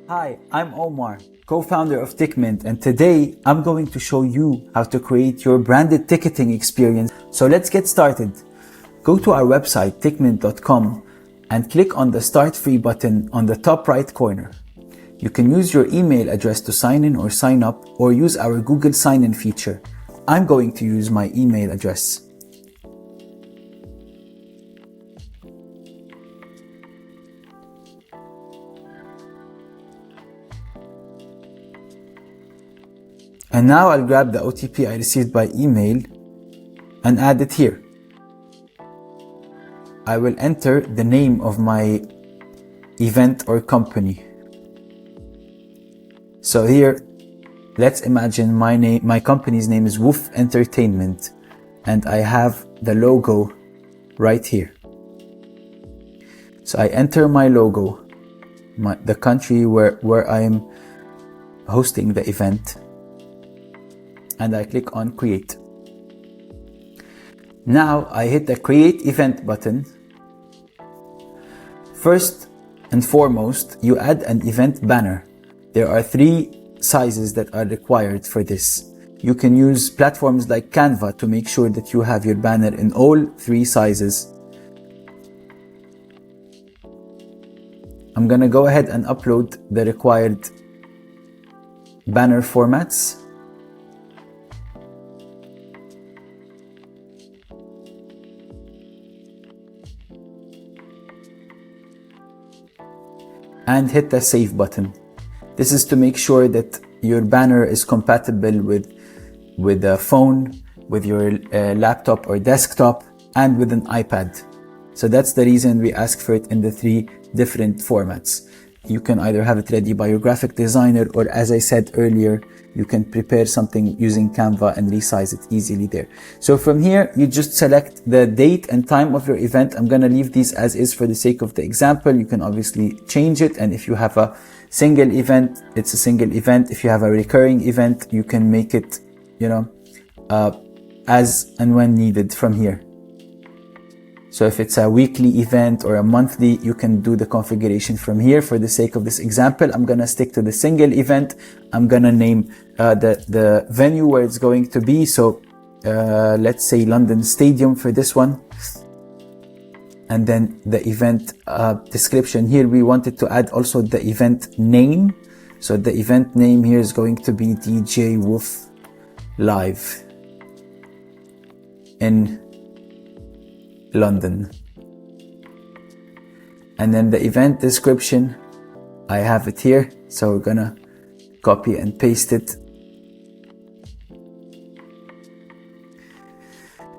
Hi, I'm Omar, co-founder of Ticmint, and today I'm going to show you how to create your branded ticketing experience. So let's get started. Go to our website ticmint.com and click on the Start Free button on the top right corner. You can use your email address to sign in or sign up, or use our Google sign-in feature. I'm going to use my email address. And now I'll grab the OTP I received by email and add it here. I will enter the name of my event or company. So here, let's imagine my company's name is Woof Entertainment, and I have the logo right here. So I enter my logo, the country where I am hosting the event, and I click on Create. Now I hit the Create Event button. First and foremost, you add an event banner. There are 3 sizes that are required for this. You can use platforms like Canva to make sure that you have your banner in all 3 sizes. I'm gonna go ahead and upload the required banner formats. And hit the Save button. This is to make sure that your banner is compatible with a phone, with your laptop or desktop, and with an iPad. So that's the reason we ask for it in the 3 different formats. You can either have it ready by your graphic designer, or as I said earlier, you can prepare something using Canva and resize it easily there. So from here, you just select the date and time of your event. I'm gonna leave these as is for the sake of the example. You can obviously change it, and if you have a single event, it's a single event. If you have a recurring event, you can make it, as and when needed from here. So if it's a weekly event or a monthly, you can do the configuration from here. For the sake of this example, I'm gonna stick to the single event. I'm gonna name the venue where it's going to be. So let's say London Stadium for this one. And then the event description here, we wanted to add also the event name. So the event name here is going to be DJ Woof Live in London. And then the event description, I have it here. So we're gonna copy and paste it.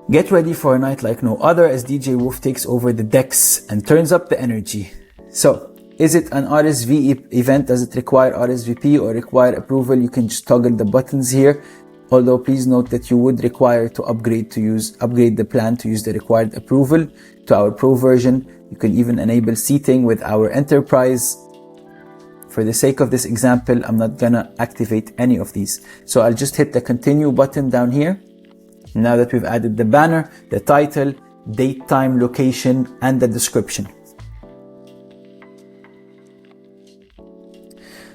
Get ready for a night like no other as DJ Woof takes over the decks and turns up the energy. So, is it an RSV event? Does it require RSVP or require approval? You can just toggle the buttons here. Although please note that you would require to upgrade the plan to use the required approval to our Pro version. You can even enable seating with our Enterprise. For the sake of this example, I'm not gonna activate any of these. So I'll just hit the Continue button down here. Now that we've added the banner, the title, date, time, location, and the description.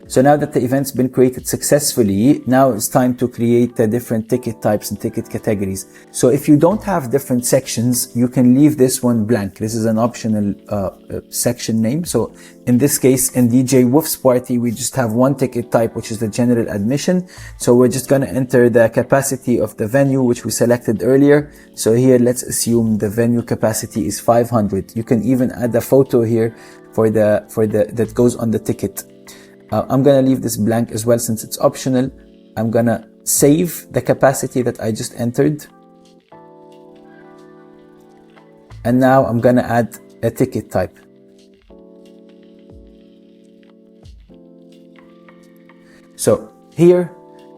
So now that the event's been created successfully, now it's time to create the different ticket types and ticket categories. So if you don't have different sections, you can leave this one blank. This is an optional section name. So in this case, in DJ Woof's party, we just have one ticket type, which is the general admission. So we're just gonna enter the capacity of the venue, which we selected earlier. So here, let's assume the venue capacity is 500. You can even add a photo here that goes on the ticket. I'm gonna leave this blank as well since it's optional. I'm gonna save the capacity that I just entered. And now I'm gonna add a ticket type. So here,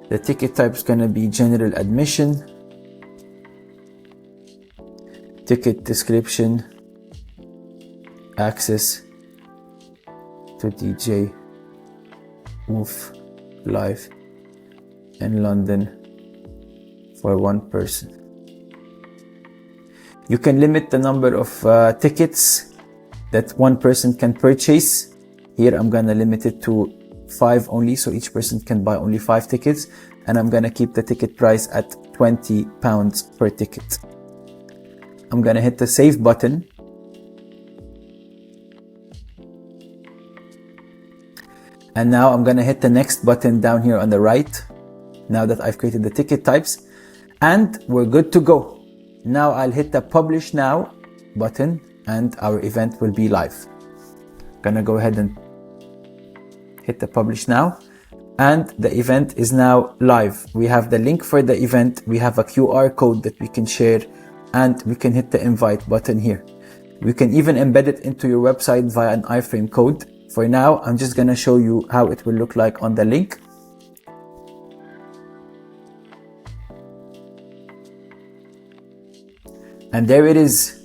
the ticket type is gonna be general admission, ticket description, access to DJ Woof Live in London for 1 person. You can limit the number of tickets that one person can purchase. Here I'm gonna limit it to 5 only, so each person can buy only 5 tickets. And I'm gonna keep the ticket price at £20 per ticket. I'm gonna hit the save button. And now I'm gonna hit the next button down here on the right, now that I've created the ticket types, and we're good to go. Now I'll hit the publish now button and our event will be live. Gonna go ahead and hit the publish now, and the event is now live. We have the link for the event, we have a QR code that we can share, and we can hit the invite button here. We can even embed it into your website via an iframe code. For now, I'm just gonna show you how it will look like on the link. And there it is,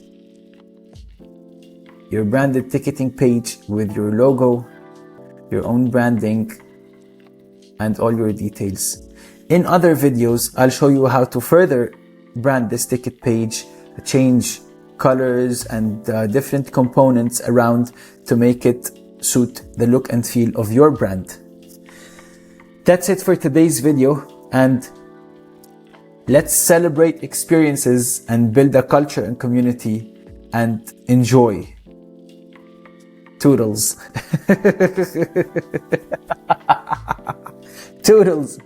your branded ticketing page with your logo, your own branding, and all your details. In other videos, I'll show you how to further brand this ticket page, change colors and different components around to make it suit the look and feel of your brand. That's it for today's video, and let's celebrate experiences and build a culture and community and enjoy. Toodles. Toodles.